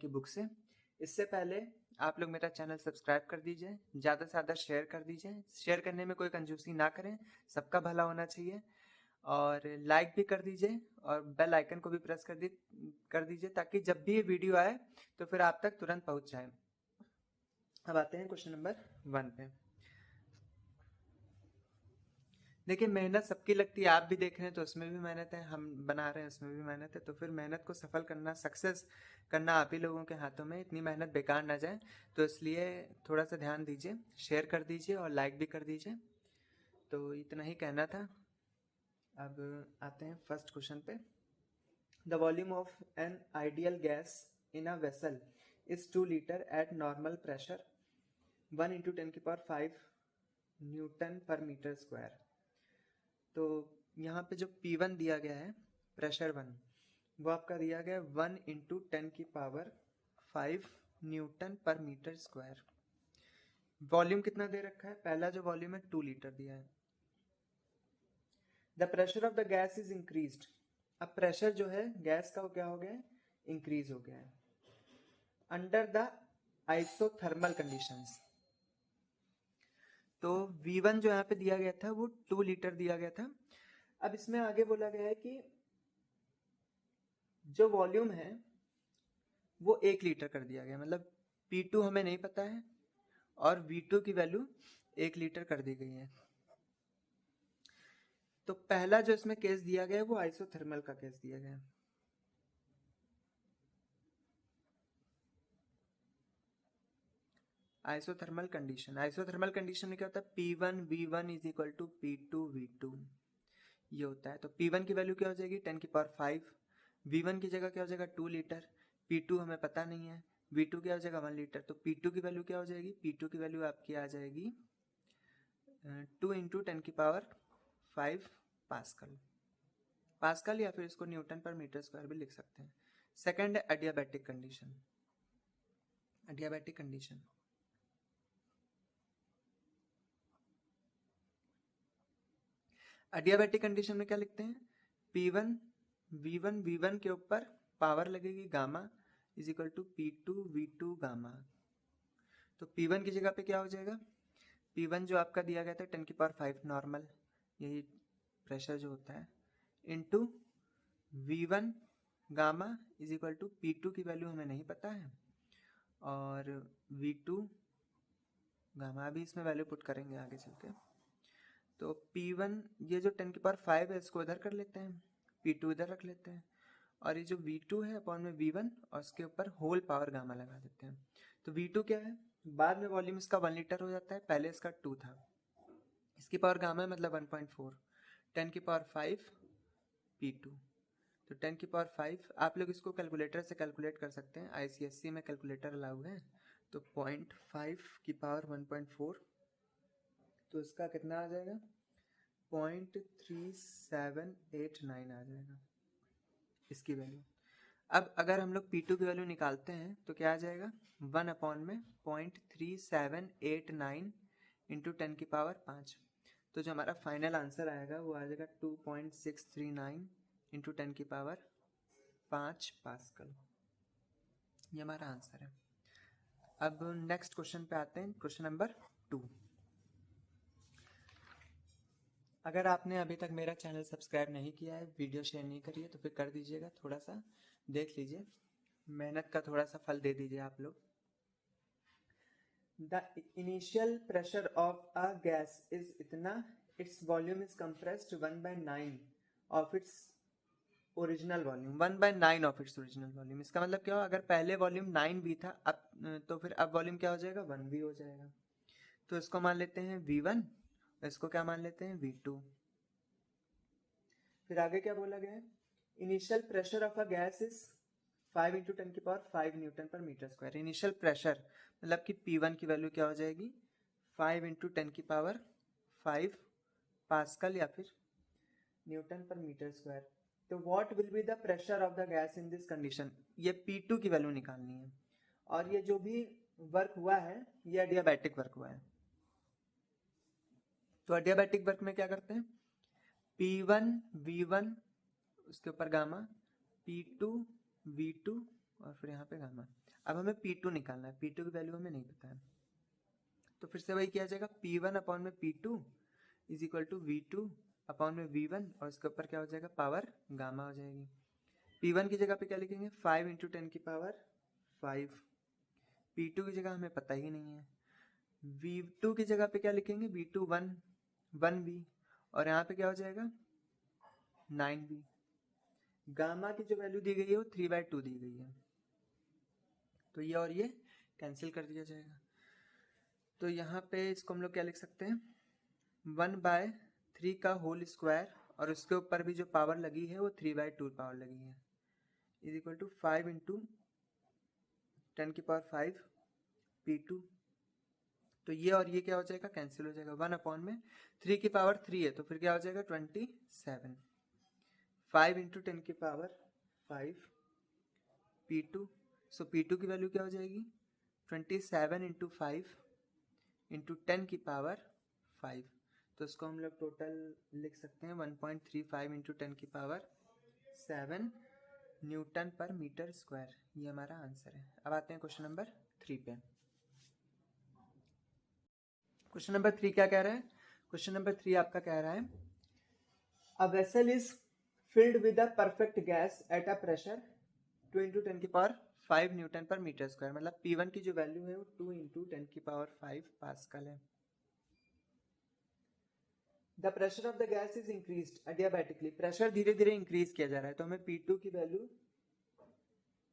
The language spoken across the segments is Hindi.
की बुक से। इससे पहले आप लोग मेरा चैनल सब्सक्राइब कर दीजिए, ज़्यादा से ज़्यादा शेयर कर दीजिए। शेयर करने में कोई कंजूसी ना करें, सबका भला होना चाहिए। और लाइक भी कर दीजिए और बेल आइकन को भी प्रेस कर दीजिए ताकि जब भी ये वीडियो आए तो फिर आप तक तुरंत पहुंच जाए। अब आते हैं क्वेश्चन नंबर 1 पे। देखिए, मेहनत सबकी लगती है, आप भी देख रहे हैं तो उसमें भी मेहनत है, हम बना रहे हैं उसमें भी मेहनत है। तो फिर मेहनत को सफल करना, सक्सेस करना आप ही लोगों के हाथों में। इतनी मेहनत बेकार ना जाए, तो इसलिए थोड़ा सा ध्यान दीजिए, शेयर कर दीजिए और लाइक भी कर दीजिए। तो इतना ही कहना था। अब आते हैं फर्स्ट क्वेश्चन पे। The volume of an ideal gas in a vessel is 2 litre at normal pressure 1 into 10⁵ Newton पर मीटर स्क्वायर। तो यहाँ पे जो P1 दिया गया है, प्रेशर 1, वो आपका दिया गया है 1 इंटू 10⁵ न्यूटन पर मीटर स्क्वायर। वॉल्यूम कितना दे रखा है? पहला जो वॉल्यूम है 2 लीटर दिया है। The pressure of the gas is increased. अब प्रेशर जो है गैस का वो क्या हो गया है? इंक्रीज हो गया है अंडर द आइसोथर्मल कंडीशंस। तो V1 जो यहाँ पे दिया गया था वो 2 लीटर दिया गया था। अब इसमें आगे बोला गया है कि जो वॉल्यूम है वो 1 लीटर कर दिया गया, मतलब P2 हमें नहीं पता है और V2 की वैल्यू 1 लीटर कर दी गई है। तो पहला जो इसमें केस दिया गया है वो आइसोथर्मल का केस दिया गया है। आइसोथर्मल कंडीशन में क्या होता है? P1 V1 is equal to P2 V2 ये होता है। तो P1 की वैल्यू क्या हो जाएगी? 10⁵। V1 की जगह क्या हो जाएगा? 2 लीटर। P2 हमें पता नहीं है। V2 क्या हो जाएगा? 1 लीटर। तो P2 की वैल्यू क्या हो जाएगी? P2 की वैल्यू आपकी आ जाएगी 2 इंटू 10⁵ पास्कल, या फिर इसको न्यूटन पर मीटर स्क्वायर भी लिख सकते हैं। सेकंड है एडियाबैटिक कंडीशन। एडियाबैटिक कंडीशन में क्या लिखते हैं? P1 V1 के ऊपर पावर लगेगी gamma is equal to P2 V2 gamma. तो P1 की जगह पे क्या हो जाएगा? P1 जो आपका दिया गया था 10⁵ नॉर्मल, यही प्रेशर जो होता है, into V1 gamma is equal to P2 की वैल्यू हमें नहीं पता है और V2 गामा भी इसमें वैल्यू पुट करेंगे आगे चल के। तो P1 ये जो 10⁵ है इसको इधर कर लेते हैं, P2 इधर रख लेते हैं और ये जो V2 है अपॉन में V1 और उसके ऊपर होल पावर गामा लगा देते हैं। तो V2 क्या है? बाद में वॉल्यूम इसका 1 लीटर हो जाता है, पहले इसका 2 था। इसकी पावर गामा है मतलब 1.4 10⁵ P2। तो 10⁵ आप लोग इसको कैलकुलेटर से कैलकुलेट कर सकते हैं, ICSE में कैलकुलेटर अलाउ है। तो 0.5 की पावर 1.4, तो इसका कितना आ जाएगा? 0.3789 आ जाएगा इसकी वैल्यू। अब अगर हम लोग P2 की वैल्यू निकालते हैं तो क्या आ जाएगा? 1 अपॉन में 0.3789 इंटू 10⁵ तो जो हमारा फाइनल आंसर आएगा वो आ जाएगा 2.639 इंटू 10⁵ पास्कल। ये हमारा आंसर है। अब नेक्स्ट क्वेश्चन पे आते हैं, क्वेश्चन नंबर 2। अगर आपने अभी तक मेरा चैनल सब्सक्राइब नहीं किया है, वीडियो शेयर नहीं करी है, तो फिर कर दीजिएगा, थोड़ा सा देख लीजिए, मेहनत का थोड़ा सा फल दे दीजिए आप लोग। The initial pressure of a gas is इतना, its volume is compressed 1/9 of its original volume. 1/9 of its original volume, इसका मतलब क्या हो? अगर पहले वॉल्यूम 9 भी था अब तो फिर अब वॉल्यूम क्या हो जाएगा? 1 भी हो जाएगा। तो इसको मान लेते हैं V1, इसको क्या मान लेते हैं? V2। फिर आगे क्या बोला गया है? Initial pressure of a gas is 5 into 10⁵ Newton पर मीटर स्क्वायर। इनिशियल प्रेशर मतलब कि P1 की वैल्यू क्या हो जाएगी? 5 इंटू 10⁵ पास्कल या फिर न्यूटन पर मीटर स्क्वायर। तो what will be the pressure of the gas in this condition? ये P2 की वैल्यू निकालनी है और ये जो भी वर्क हुआ है ये एडियाबैटिक वर्क हुआ है। तो एडियाबैटिक वर्क में क्या करते हैं? P1 V1 उसके ऊपर गामा, P2 V2 और फिर यहाँ पे गामा। अब हमें P2 निकालना है, P2 की वैल्यू हमें नहीं पता है, तो फिर से वही किया जाएगा, P1 अपॉन में P2 is equal to V2 upon में V1 और इसके ऊपर क्या हो जाएगा, पावर गामा हो जाएगी। P1 की जगह पे क्या लिखेंगे, 5 इंटू 10 की पावर 5। P2 की जगह हमें पता ही नहीं है। V2 की जगह पे क्या लिखेंगे, V2 1V और यहाँ पे क्या हो जाएगा 9V। गामा की जो वैल्यू दी गई है वो 3/2 दी गई है, तो ये और ये कैंसिल कर दिया जाएगा। तो यहाँ पे इसको हम लोग क्या लिख सकते हैं, 1/3 का होल स्क्वायर और उसके ऊपर भी जो पावर लगी है वो 3/2 पावर लगी है, इज इक्वल टू 5 इंटू 10 की पावर 5 P2। तो ये और ये क्या हो जाएगा, कैंसिल हो जाएगा। 1 अपॉन में 3 की पावर 3 है, तो फिर क्या हो जाएगा 27। 5 इंटू 10 की पावर 5 P2। सो P2 की वैल्यू क्या हो जाएगी, 27 इंटू 5 इंटू 10 की पावर 5। तो इसको हम लोग टोटल लिख सकते हैं 1.35 इंटू 10 की पावर 7 न्यूटन पर मीटर स्क्वायर। ये हमारा आंसर है। अब आते हैं क्वेश्चन नंबर 3 पे। क्वेश्चन नंबर 3 क्या कह रहा है, क्वेश्चन नंबर 3 आपका कह रहा है, a vessel is filled with a perfect gas at a pressure 2 into 10 की पावर 5 न्यूटन पर मीटर स्क्वायर। मतलब P1 की जो वैल्यू है वो 2 इंटू 10 की पावर 5 पास्कल है। The pressure of the gas is increased adiabatically, pressure धीरे धीरे इंक्रीज किया जा रहा है, तो हमें P2 की वैल्यू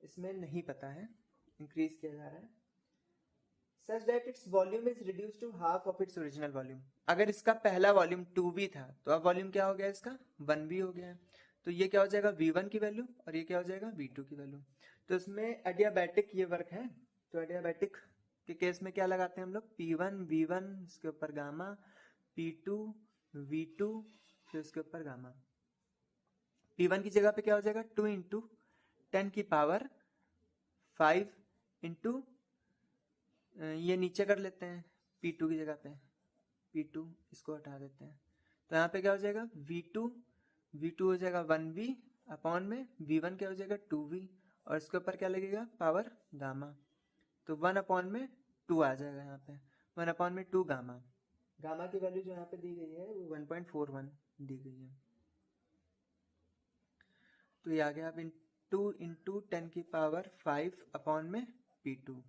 इसमें नहीं पता है, इंक्रीज किया जा रहा है। Such that its volume is reduced to half of its original volume। अगर इसका पहला वॉल्यूम 2V था तो अब वॉल्यूम क्या हो गया, इसका 1V हो गया है। तो ये क्या हो जाएगा V1 की वैल्यू और ये क्या हो जाएगा V2 की वैल्यू। तो इसमें एडियाबैटिक ये वर्क है, तो एडियाबैटिक के केस में क्या लगाते हैं हम लोग, P1 V1 इसके ऊपर गामा, P2 V2 फिर इसके ऊपर गामा। P1 की जगह पे क्या हो जाएगा 2 इंटू 10 की पावर 5 इंटू ये नीचे कर लेते हैं P2 की जगह पे, P2 इसको हटा देते हैं, तो यहाँ पे क्या हो जाएगा V2 हो जाएगा 1V अपॉन में V1 क्या हो जाएगा 2V और इसके ऊपर क्या लगेगा पावर गामा, तो 1 अपॉन में 2 आ जाएगा यहाँ पे, 1 अपॉन में 2 गामा। गामा की वैल्यू जो यहाँ पे दी गई है वो 1.41 दी गई है, तो ये आ गया अब 2 इंटू 10 की पावर 5 अपॉन में P2।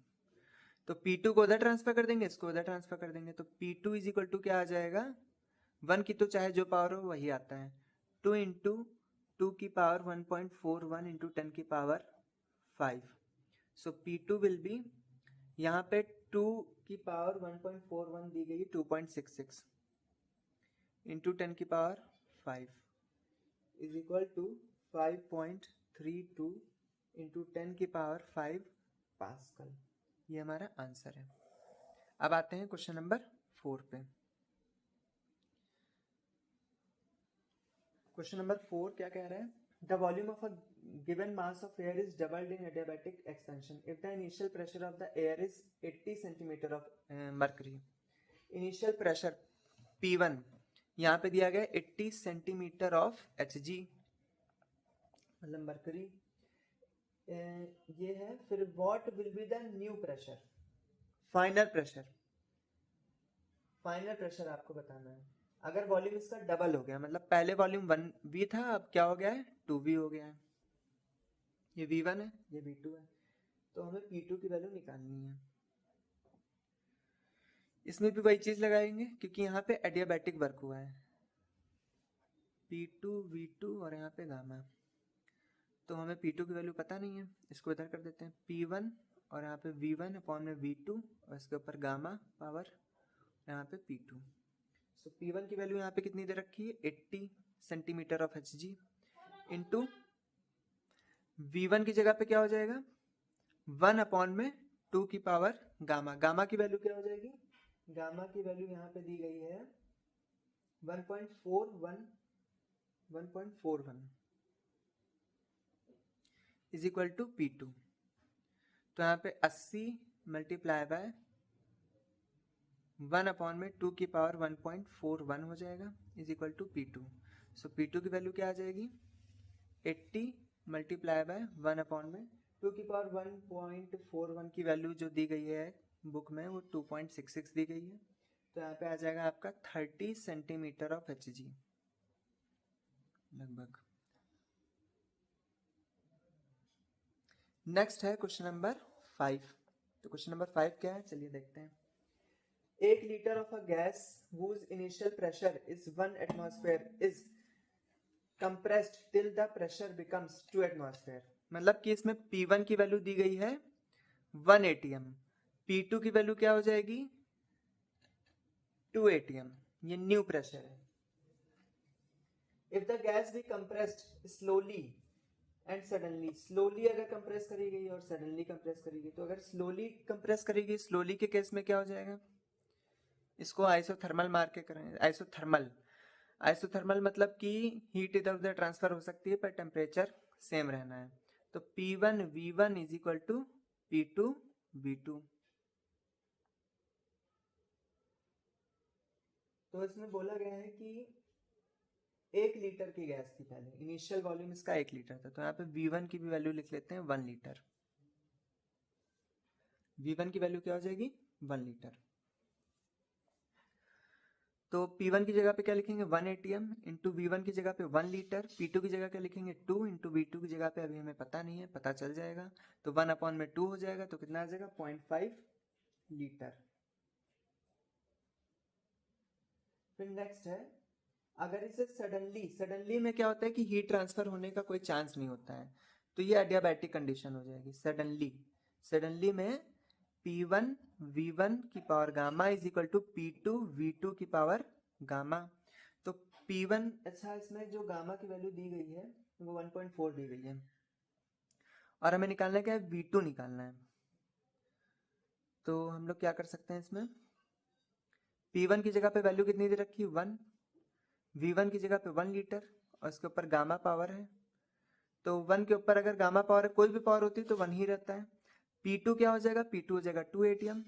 तो P2 को उधर ट्रांसफर कर देंगे, इसको उधर ट्रांसफर कर देंगे, तो P2 इज इक्वल टू क्या आ जाएगा, 1 की तो चाहे जो पावर हो वही आता है, 2 इंटू 2 की पावर 1.41 इंटू 10 की power 5। So P2 will be, यहाँ पे 2 की पावर 1.41 दी गई 2.66 इंटू 10 की power 5 is equal to 5.32 into 10 की पावर 5 पास्कल। ये हमारा आंसर है। अब आते हैं क्वेश्चन नंबर 4 पे। क्वेश्चन नंबर 4 क्या कह रहा है, the volume of a given mass of air is doubled in adiabatic expansion if the initial pressure of the air is 80 centimetre of mercury. Initial pressure P1 यहाँ पे दिया गया 80 सेंटीमीटर ऑफ Hg मतलब मर्करी ये है। फिर what will be the new pressure, final pressure, final pressure आपको बताना है। अगर वॉल्यूम इसका डबल हो गया, मतलब पहले वॉल्यूम 1V था, अब क्या हो गया है 2V हो गया है, ये V1 है ये V2 है, तो हमें P2 की वैल्यू निकालनी है। इसमें भी वही चीज लगाएंगे क्योंकि यहाँ पे एडियाबैटिक वर्क हुआ है, P2 V2 और यहाँ पे गामा, तो हमें P2 की वैल्यू पता नहीं है, इसको इधर कर देते हैं P1 और यहाँ पे V1 अपॉन में V2 और इसके ऊपर गामा पावर यहाँ पे P2। सो P1 की वैल्यू यहाँ पे कितनी दे रखी है 80 centimetre of Hg into V1 की जगह पे क्या हो जाएगा 1 अपॉन में 2 की पावर गामा। गामा की वैल्यू क्या हो जाएगी, गामा की वैल्यू यहाँ पे दी गई है 1.41 इज इक्वल टू P2। तो यहाँ पे 80 मल्टीप्लाई बाय 1 अपॉन में 2 की पावर 1.41 हो जाएगा is equal to P2। So P2 की वैल्यू क्या आ जाएगी 80 मल्टीप्लाई बाय 1 अपॉन में 2 की पावर 1.41 की वैल्यू जो दी गई है बुक में वो 2.66 दी गई है, तो यहाँ पे आ जाएगा आपका 30 सेंटीमीटर ऑफ Hg लगभग। नेक्स्ट है क्वेश्चन नंबर 5। तो क्वेश्चन नंबर 5 क्या है, चलिए देखते हैं। 1 litre of a gas whose initial pressure is 1 atmosphere is compressed till the pressure becomes 2 atmosphere। मतलब कि इसमें P1 की वैल्यू दी गई है 1 atm, P2 की वैल्यू क्या हो जाएगी 2 atm, ये न्यू प्रेशर है। If the gas be compressed slowly and suddenly, slowly अगर कंप्रेस करी गई और सडनली कंप्रेस करी गई, तो अगर स्लोली कंप्रेस करी गई, स्लोली के केस में क्या हो जाएगा, इसको आइसोथर्मल मार के करेंगे। आइसोथर्मल मतलब कि हीट इधर उधर ट्रांसफर हो सकती है पर टेम्परेचर सेम रहना है। तो P1 V1 is equal to P2 V2। तो इसमें बोला गया है कि 1 लीटर की गैस थी, पहले इनिशियल वॉल्यूम इसका 1 लीटर था, तो यहाँ पे V1 की भी वैल्यू लिख लेते हैं 1 लीटर। V1 की वैल्यू क्या हो जाएगी 1 लीटर। तो P1 की जगह पे क्या लिखेंगे 1 atm, इंटू V1 की जगह पे 1 लीटर, P2 की जगह क्या लिखेंगे 2, इंटू V2 की जगह पे अभी हमें पता नहीं है, पता चल जाएगा। तो 1/2 हो जाएगा, तो कितना आ जाएगा 0.5 लीटर। फिर नेक्स्ट है, अगर इसे सडनली में क्या होता है कि हीट ट्रांसफर होने का कोई चांस नहीं होता है, तो ये एडियाबैटिक कंडीशन हो जाएगी। सडनली में P1 V1 की power gamma is equal to P2 V2 की पावर गामा। तो P1, अच्छा इसमें जो गामा की वैल्यू दी गई है वो 1.4 दी गई है, और हमें निकालना क्या है V2 निकालना है। तो हम लोग क्या कर सकते हैं, इसमें P1 की जगह पे वैल्यू कितनी दे रखी है 1, V1 की जगह पे 1 लीटर और इसके ऊपर गामा पावर है, तो 1 के ऊपर अगर गामा पावर है, कोई भी पावर होती है तो 1 ही रहता है। P2 क्या हो जाएगा, P2 हो जाएगा 2 atm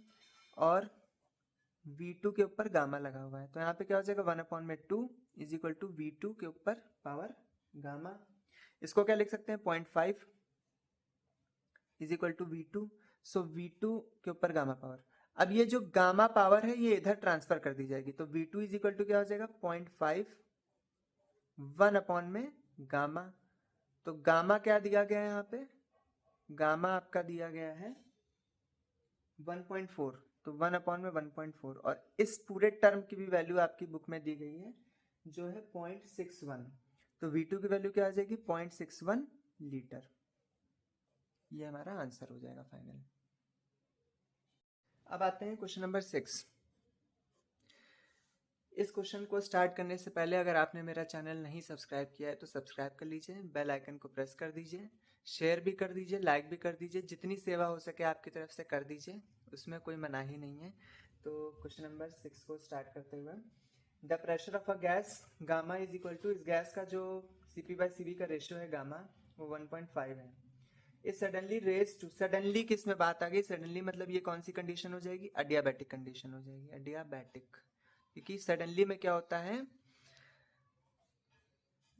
और V2 के ऊपर गामा लगा हुआ है, तो यहाँ पे क्या हो जाएगा 1/2 इज इक्वल टू V2 के ऊपर पावर गामा। इसको क्या लिख सकते हैं 0.5 is equal to V2, so V2 के ऊपर गामा पावर। अब ये जो गामा पावर है ये इधर ट्रांसफर कर दी जाएगी, तो V2 इज इक्वल टू क्या हो जाएगा 0.5 1 गामा। तो गामा क्या दिया गया है, यहाँ पे गामा आपका दिया गया है 1.4, तो 1/1.4, और इस पूरे टर्म की भी वैल्यू आपकी बुक में दी गई है जो है 0.61, तो V2 की वैल्यू क्या आ जाएगी 0.61 लीटर। ये हमारा आंसर हो जाएगा फाइनल। अब आते हैं क्वेश्चन नंबर 6। इस क्वेश्चन को स्टार्ट करने से पहले अगर आपने मेरा चैनल नहीं सब्सक्राइब किया है तो सब्सक्राइब कर लीजिए, बेल आइकन को प्रेस कर दीजिए, शेयर भी कर दीजिए, लाइक भी कर दीजिए, जितनी सेवा हो सके आपकी तरफ से कर दीजिए, उसमें कोई मनाही नहीं है। तो क्वेश्चन नंबर 6 को स्टार्ट करते हुए, the pressure of a gas gamma is equal to, इस गैस का जो CP/CV का रेशियो है गामा वो 1.5 है। इस सडनली रेज टू, सडनली किस में बात आ गई, सडनली मतलब ये कौन सी कंडीशन हो जाएगी, एडियाबैटिक कंडीशन हो जाएगी, एडियाबैटिक, क्योंकि सडनली में क्या होता है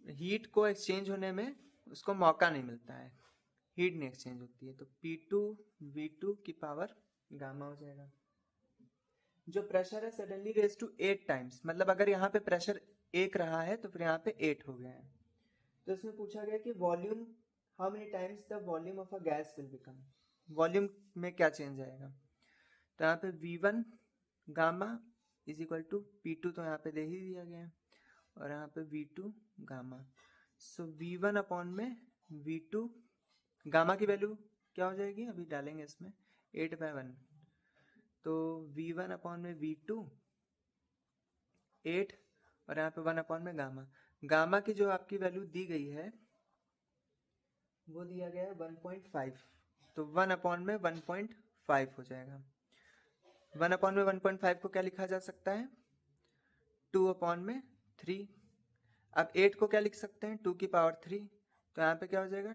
हीट को एक्सचेंज होने में उसको मौका नहीं मिलता है, हीट नहीं एक्सचेंज होती है, तो P2 V2 की पावर गामा हो जाएगा। जो प्रेशर है सडनली रेज टू 8 टाइम्स, मतलब अगर यहाँ पे प्रेशर 1 रहा है तो फिर यहाँ पे 8 हो गया है। तो इसमें पूछा गया कि volume, how many times the volume of a gas will become, volume में क्या चेंज आएगा। तो यहाँ पे V1 gamma is equal to P2, तो यहाँ पे दे ही दिया गया है, और यहाँ पे V2 गामा, सो V1 में V2 गामा की वैल्यू क्या हो जाएगी, अभी डालेंगे इसमें 8/1, तो V1 में V2 8, और यहाँ पे 1 में गामा, गामा की जो आपकी वैल्यू दी गई है वो दिया गया है 1.5, तो 1 में 1.5 हो जाएगा। 1 में 1.5 को क्या लिखा जा सकता है 2/3। अब 8 को क्या लिख सकते हैं 2 की पावर 3, तो यहाँ पे क्या हो जाएगा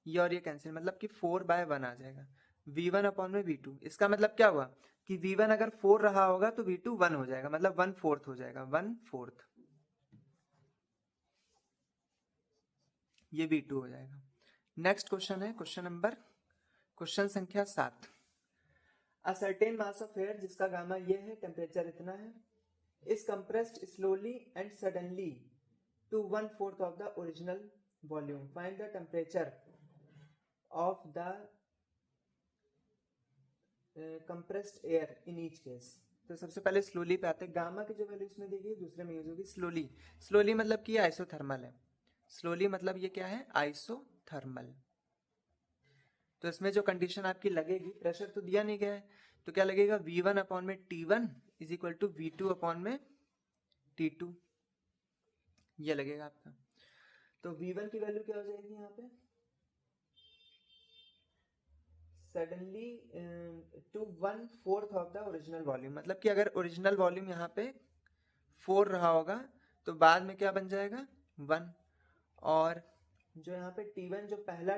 ये और ये कैंसिल, मतलब कि 4/1 आ जाएगा। V1 में V2, इसका मतलब क्या हुआ कि V1 अगर 4 रहा होगा तो V2 1 हो जाएगा, मतलब 1/4 हो जाएगा, 1/4 ये V2 हो जाएगा। नेक्स्ट क्वेश्चन है क्वेश्चन संख्या 7। A certain mass of air जिसका गामा ये है, टेम्परेचर इतना है, is compressed slowly and suddenly to 1/4 of the original volume, find the temperature of the compressed air in each case. तो सबसे पहले स्लोली पे आते हैं। गामा की जो वैल्यू इसमें दी गई दूसरे में यूज होगी स्लोली। स्लोली मतलब कि आइसोथर्मल है। स्लोली मतलब ये क्या है, आइसोथर्मल। तो इसमें जो कंडीशन आपकी लगेगी, प्रेशर तो दिया नहीं गया है, तो क्या लगेगा, V1 अपॉन में T1 is equal to V2 upon में T2, ये लगेगा आपका। तो V1 की वैल्यू क्या हो जाएगी यहाँ पे, suddenly to 1/4 of the original volume, मतलब कि अगर ओरिजिनल वॉल्यूम यहाँ पे 4 रहा होगा तो बाद में क्या बन जाएगा 1। और जो यहाँ पे T1 जो पहला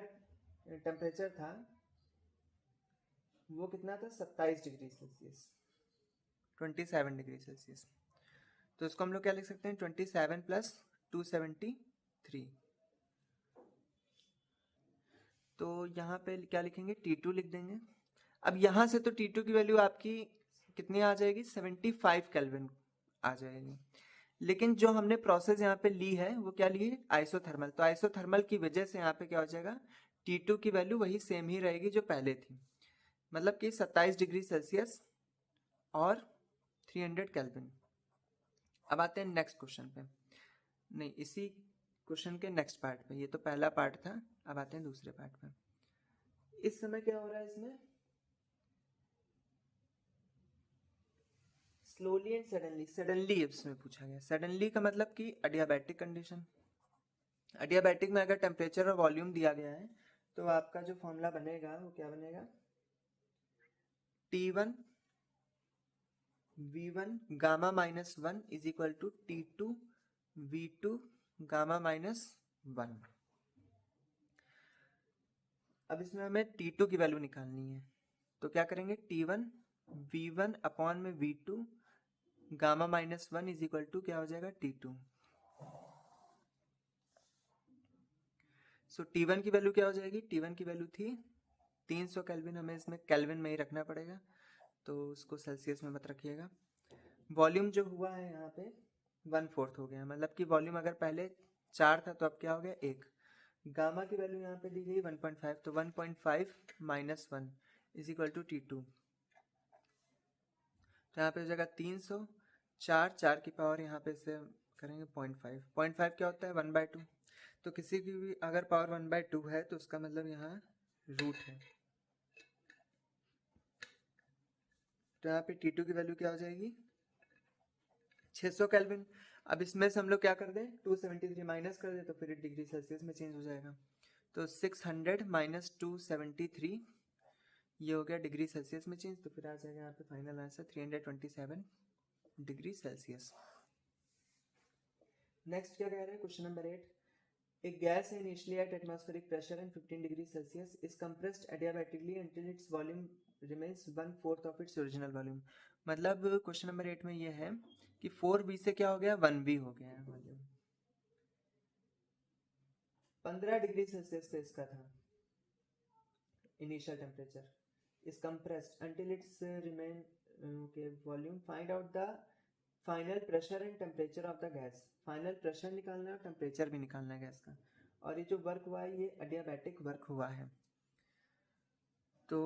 टेम्परेचर था वो कितना था, 27 डिग्री सेल्सियस, 27 डिग्री सेल्सियस। तो इसको हम लोग क्या लिख सकते हैं, 27 प्लस 273। तो यहाँ पे क्या लिखेंगे, T2 लिख देंगे। अब यहाँ से तो T2 की वैल्यू आपकी कितनी आ जाएगी, 75 केल्विन आ जाएगी। लेकिन जो हमने प्रोसेस यहाँ पे ली है वो क्या ली है, आइसोथर्मल। तो आइसोथर्मल की वजह से यहाँ पे क्या हो जाएगा, T2 की वैल्यू वही सेम ही रहेगी जो पहले थी, मतलब कि 27 डिग्री सेल्सियस और 300 केल्विन। अब आते हैं नेक्स्ट क्वेश्चन पे, नहीं इसी क्वेश्चन के नेक्स्ट पार्ट पे, ये तो पहला पार्ट था, अब आते हैं दूसरे पार्ट पे। इस समय क्या हो रहा है इसमें, स्लोली एंड सडनली। सडनली इसमें पूछा गया, सडनली का मतलब कि एडियाबैटिक कंडीशन। एडियाबैटिक में अगर टेम्परेचर और वॉल्यूम दिया गया है तो आपका जो फॉर्मूला बनेगा वो क्या बनेगा, T1 V1 gamma minus 1 is equal to T2 V2 gamma minus 1। अब इसमें हमें T2 की वैल्यू निकालनी है, तो क्या करेंगे, T1 V1 अपॉन में V2 gamma minus 1 is equal to क्या हो जाएगा, T2। सो T1 की वैल्यू क्या हो जाएगी, T1 की वैल्यू थी 300 केल्विन, हमें इसमें केल्विन में ही रखना पड़ेगा, तो उसको सेल्सियस में मत रखिएगा। वॉल्यूम जो हुआ है यहाँ पे 1/4 हो गया, मतलब कि वॉल्यूम अगर पहले 4 था तो अब क्या हो गया 1। गामा की वैल्यू यहाँ पे दी गई 1.5, तो 1.5 minus 1 is equal to T2। तो यहाँ पे हो जाएगा 300, 4 की पावर यहाँ पे से करेंगे 0.5, 0.5 क्या होता है 1/2। तो किसी की भी अगर पावर 1/2 है तो उसका मतलब यहाँ रूट है। तो यहाँ पे T2 की वैल्यू क्या हो जाएगी 600 केल्विन। अब इसमें से हम लोग क्या कर दें, 273 माइनस कर दें तो फिर डिग्री सेल्सियस में चेंज हो जाएगा। तो 600 माइनस 273 ये हो गया डिग्री सेल्सियस में चेंज, तो फिर आ जाएगा यहाँ पे final answer 327 degree Celsius. Next क्या कह रहे हैं, क्वेश्चन नंबर 8। एक गैस है initially at atmospheric pressure and 15 degree Celsius is compressed adiabatically until its volume remains 1/4 of its original volume. मतलब क्वेश्चन नंबर 8 में ये है कि 4V से क्या हो गया 1V हो गया है वॉल्यूम। 15 डिग्री सेल्सियस पे इसका था initial temperature, is compressed until its remain okay volume, find out the final pressure and temperature of the gas. Final pressure निकालना है और टेम्परेचर भी निकालना है गैस का। और ये जो वर्क हुआ है ये एडियाबैटिक वर्क हुआ है। तो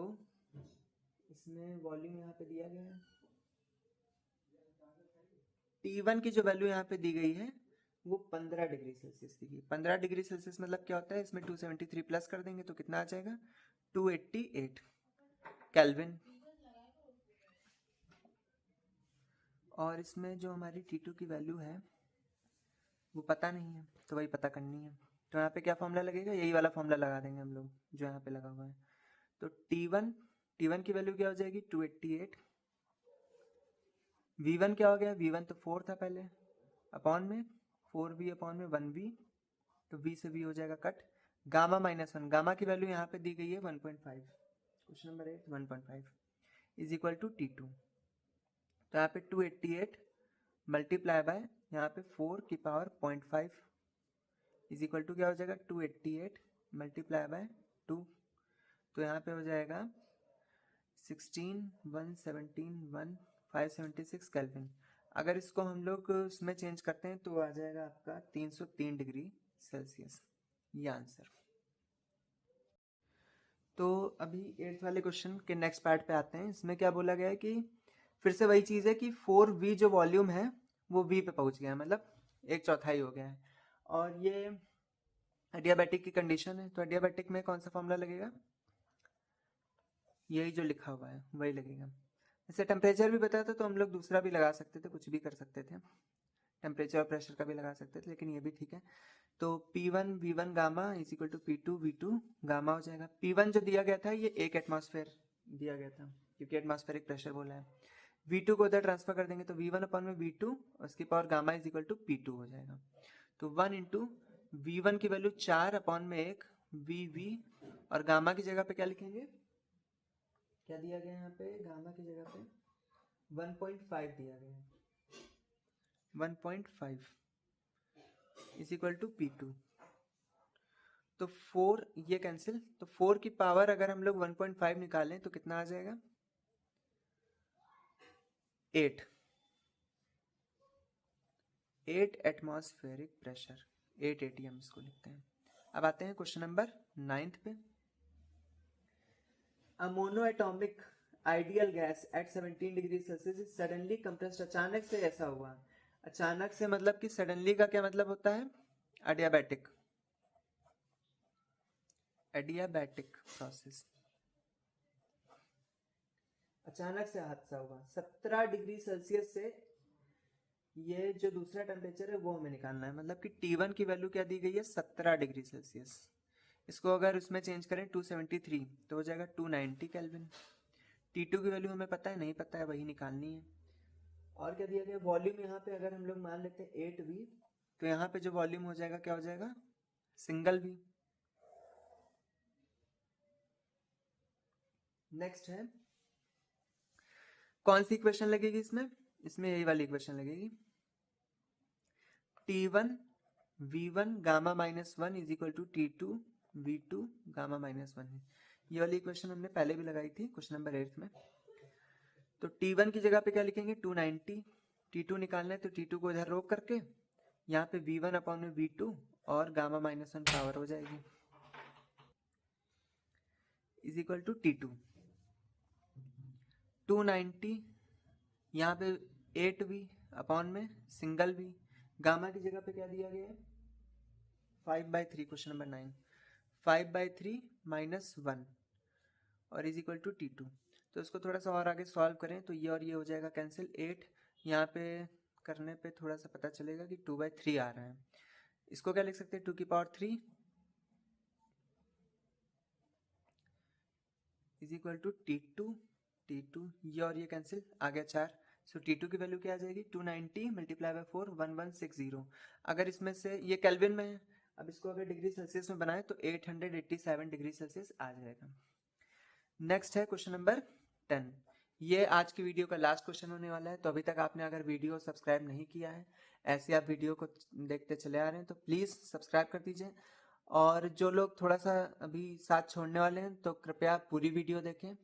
इसमें वॉल्यूम यहाँ पे दिया गया है, T1 की जो वैल्यू यहाँ पे दी गई है वो 15 डिग्री सेल्सियस दी गई। 15 डिग्री सेल्सियस मतलब क्या होता है, इसमें 273 प्लस कर देंगे तो कितना आ जाएगा 288 केल्विन। और इसमें जो हमारी T2 की वैल्यू है वो पता नहीं है, तो वही पता करनी है। तो यहाँ पे क्या फॉर्मूला लगेगा, यही वाला फॉर्मूला लगा देंगे हम लोग जो यहाँ पे लगा हुआ है। तो T1 की वैल्यू क्या हो जाएगी 288। V1 क्या हो गया, V1 तो 4 था पहले, अपॉन में 4V अपॉन में 1V, तो V से V हो जाएगा कट। गामा माइनस 1, गामा की वैल्यू यहाँ पे दी गई है 1.5, question number 8 1.5 is equal to T2। तो यहाँ पे 288 मल्टीप्लाई बाय यहाँ पे 4 की पावर 0.5 इज इक्वल टू क्या हो जाएगा 288 मल्टीप्लाई बाय 2, तो यहाँ पे हो जाएगा 16 117 576 केल्विन। अगर इसको हम लोग उसमें चेंज करते हैं तो आ जाएगा आपका 303 डिग्री सेल्सियस, ये आंसर। तो अभी 8th वाले क्वेश्चन के नेक्स्ट पार्ट पे आते हैं। इसमें क्या बोला गया है कि फिर से वही चीज़ है कि 4v जो वॉल्यूम है वो v पे पहुंच गया है, मतलब 1/4 हो गया है, और ये एडियाबैटिक की कंडीशन है। तो एडियाबैटिक में कौन सा फॉर्मूला लगेगा, यही जो लिखा हुआ है वही लगेगा। जैसे टेम्परेचर भी बताया था तो हम लोग दूसरा भी लगा सकते थे, कुछ भी कर सकते थे, टेम्परेचर और प्रेशर का भी लगा सकते थे, लेकिन ये भी ठीक है। तो P1 V1 gamma is equal to P2 V2 gamma हो जाएगा। P1 जो दिया गया था ये 1 एटमॉस्फेयर दिया गया था, क्योंकि एटमॉस्फेरिक प्रेशर बोला है। V2 को उधर ट्रांसफर कर देंगे तो V1 अपॉन में V2 उसकी power gamma is equal to P2 हो जाएगा। तो 1 इंटू V1 की वैल्यू 4 अपॉन में 1 VV, और गामा की जगह पे क्या लिखेंगे, क्या दिया गया है यहाँ पे, गामा की जगह पे 1.5 दिया गया है, 1.5 इज इक्वल टू P2। तो 4 ये कैंसिल, तो 4 की पावर अगर हम लोग 1.5 निकालें तो कितना आ जाएगा, 8 एटमॉस्फेरिक प्रेशर, 8 ATM इसको लिखते हैं। अब आते हैं क्वेश्चन नंबर 9 पे। A monoatomic ideal gas at 17 degree Celsius is suddenly compressed. अचानक से ऐसा हुआ, अचानक से मतलब कि सडनली का क्या मतलब होता है, एडियाबैटिक, एडियाबैटिक प्रोसेस। अचानक से हादसा हुआ 17 डिग्री सेल्सियस से, ये जो दूसरा टेम्परेचर है वो हमें निकालना है। मतलब कि T1 की वैल्यू क्या दी गई है, 17 डिग्री सेल्सियस। इसको अगर उसमें चेंज करें 273 तो हो जाएगा 290 केल्विन। T2 की वैल्यू हमें पता है, नहीं पता है, वही निकालनी है। और क्या दिया गया, वॉल्यूम यहाँ पे अगर हम लोग मान लेते हैं 8V, तो यहाँ पे जो वॉल्यूम हो जाएगा क्या हो जाएगा, सिंगल V। नेक्स्ट है, कौन सी इक्वेशन लगेगी इसमें, इसमें यही वाली इक्वेशन लगेगी, T1 V1 gamma -1 is equal to T2 V2 gamma -1 है। ये वाली इक्वेशन हमने पहले भी लगाई थी क्वेश्चन नंबर 8 में। तो T1 की जगह पे क्या लिखेंगे, 290, T2 निकालना है तो T2 को इधर रोक करके यहाँ पे V1 अपॉन में V2 और गामा -1 पावर हो जाएगी इज इक्वल टू T2। 290 यहाँ पे 8V अपॉन में सिंगल V, गामा की जगह पे क्या दिया गया है, 5/3, क्वेश्चन नंबर 9, 5/3 -1 और इज इक्वल टू T2। तो इसको थोड़ा सा और आगे सॉल्व करें तो ये और ये हो जाएगा कैंसिल, 8 यहाँ पे करने पे थोड़ा सा पता चलेगा कि 2/3 आ रहा है। इसको क्या लिख सकते हैं, 2 की power 3 is equal to T2 ये और ये कैंसिल, आ गया 4। सो T2 की वैल्यू क्या आ जाएगी, 290 मल्टीप्लाई बाय 4 1160। अगर इसमें से ये केल्विन में है, अब इसको अगर डिग्री सेल्सियस में बनाए तो 887 डिग्री सेल्सियस आ जाएगा। नेक्स्ट है क्वेश्चन नंबर 10। ये आज की वीडियो का लास्ट क्वेश्चन होने वाला है। तो अभी तक आपने अगर वीडियो सब्सक्राइब नहीं किया है, ऐसे आप वीडियो को देखते चले आ रहे हैं, तो प्लीज़ सब्सक्राइब कर दीजिए। और जो लोग थोड़ा सा अभी साथ छोड़ने वाले हैं तो कृपया पूरी वीडियो देखें।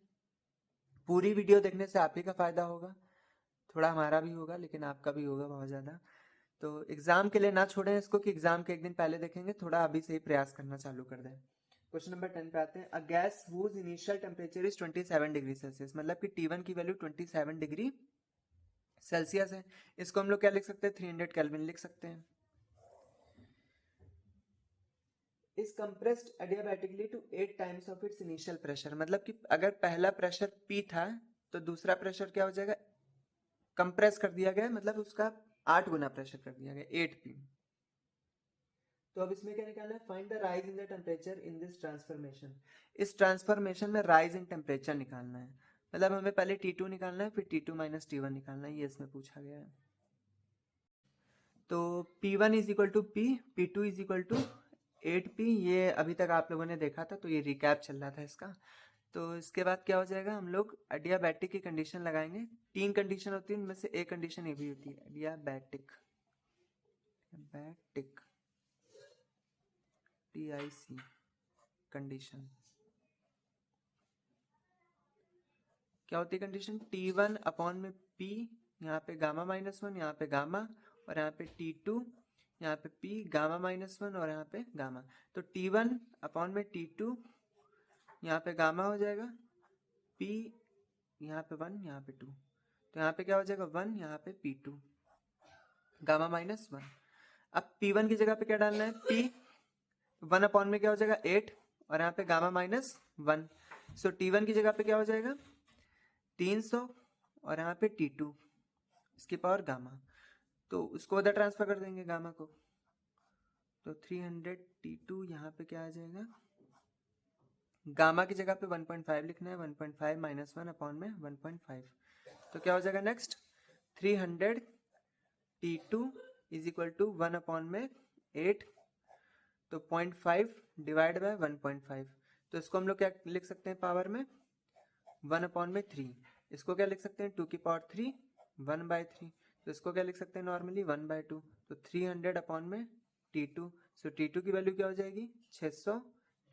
पूरी वीडियो देखने से आप ही का फ़ायदा होगा, थोड़ा हमारा भी होगा लेकिन आपका भी होगा बहुत ज़्यादा। तो एग्ज़ाम के लिए ना छोड़ें इसको कि एग्ज़ाम के एक दिन पहले देखेंगे, थोड़ा अभी से ही प्रयास करना चालू कर दें। क्वेश्चन नंबर 10 पे आते हैं। A gas whose initial temperature is 27 degree Celsius, मतलब कि T1 की वैल्यू 27 डिग्री सेल्सियस है। इसको हम लोग क्या लिख सकते हैं, 300 केल्विन लिख सकते हैं। Is compressed adiabatically to 8 times of its initial pressure, मतलब कि अगर पहला प्रेशर P था तो दूसरा प्रेशर क्या हो जाएगा, कंप्रेस कर दिया गया, मतलब उसका 8 गुना प्रेशर कर दिया गया, 8P। तो अब इसमें क्या निकालना है, find the rise in the temperature in this transformation. इस ट्रांसफॉर्मेशन में राइज इन टेम्परेचर निकालना है, मतलब हमें पहले T2 निकालना है फिर T2 माइनस T1 निकालना है, ये इसमें पूछा गया है। तो P1 is equal to P, P2 is equal to 8P, ये अभी तक आप लोगों ने देखा था, तो ये रिकैप चल रहा था इसका। तो इसके बाद क्या हो जाएगा, हम लोग एडियाबैटिक की कंडीशन लगाएंगे। 3 कंडीशन होती है, इनमें से एक कंडीशन ये भी होती है, एडियाबैटिक, बैटिक TIC। कंडीशन क्या होती है कंडीशन, T1 अपॉन में P, यहाँ पे गामा -1, यहाँ पे गामा, और यहाँ पे T2, यहाँ पे P गामा -1 और यहाँ पे गामा। तो T1 अपॉन में T2, यहाँ पे गामा हो जाएगा, P यहाँ पे 1, यहाँ पे 2, तो यहाँ पे क्या हो जाएगा 1, यहाँ पे P2 गामा -1। अब P1 की जगह पे क्या डालना है, P 1 अपॉन में क्या हो जाएगा 8, और यहाँ पे गामा -1, सो T1 की जगह पे क्या हो जाएगा 300, और यहाँ पे T2 इसकी पावर गामा, तो उसको उधर ट्रांसफर कर देंगे गामा को, तो 300 T2 यहाँ पे क्या आ जाएगा, गामा की जगह पे 1.5 लिखना है, 1.5 -1 अपॉन में 1.5, तो क्या हो जाएगा next 300 T2 is equal to 1 upon में 8, तो 0.5 डिवाइड बाय 1.5, तो इसको हम लोग क्या लिख सकते हैं पावर में 1 अपॉन में 3, इसको क्या लिख सकते हैं 2 की पावर 3 1/3, तो इसको क्या लिख सकते हैं नॉर्मली 1/2, तो 300 अपॉन में T2, सो T2 की वैल्यू क्या हो जाएगी 600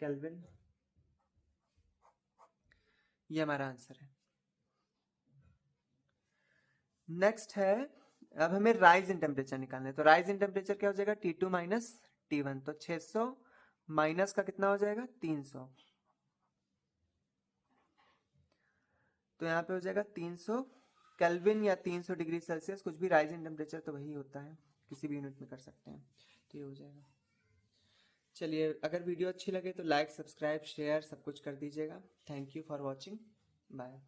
केल्विन। ये हमारा आंसर है। नेक्स्ट है, अब हमें राइज इन टेम्परेचर निकालना है, तो राइज इन टेम्परेचर क्या हो जाएगा T2 माइनस T1, तो 600 माइनस का कितना हो जाएगा 300, तो यहाँ पे हो जाएगा 300 केल्विन या 300 डिग्री सेल्सियस, कुछ भी राइज इन टेम्परेचर तो वही होता है, किसी भी यूनिट में कर सकते हैं, तो ये हो जाएगा। चलिए, अगर वीडियो अच्छी लगे तो लाइक, सब्सक्राइब, शेयर सब कुछ कर दीजिएगा। Thank you for watching, bye.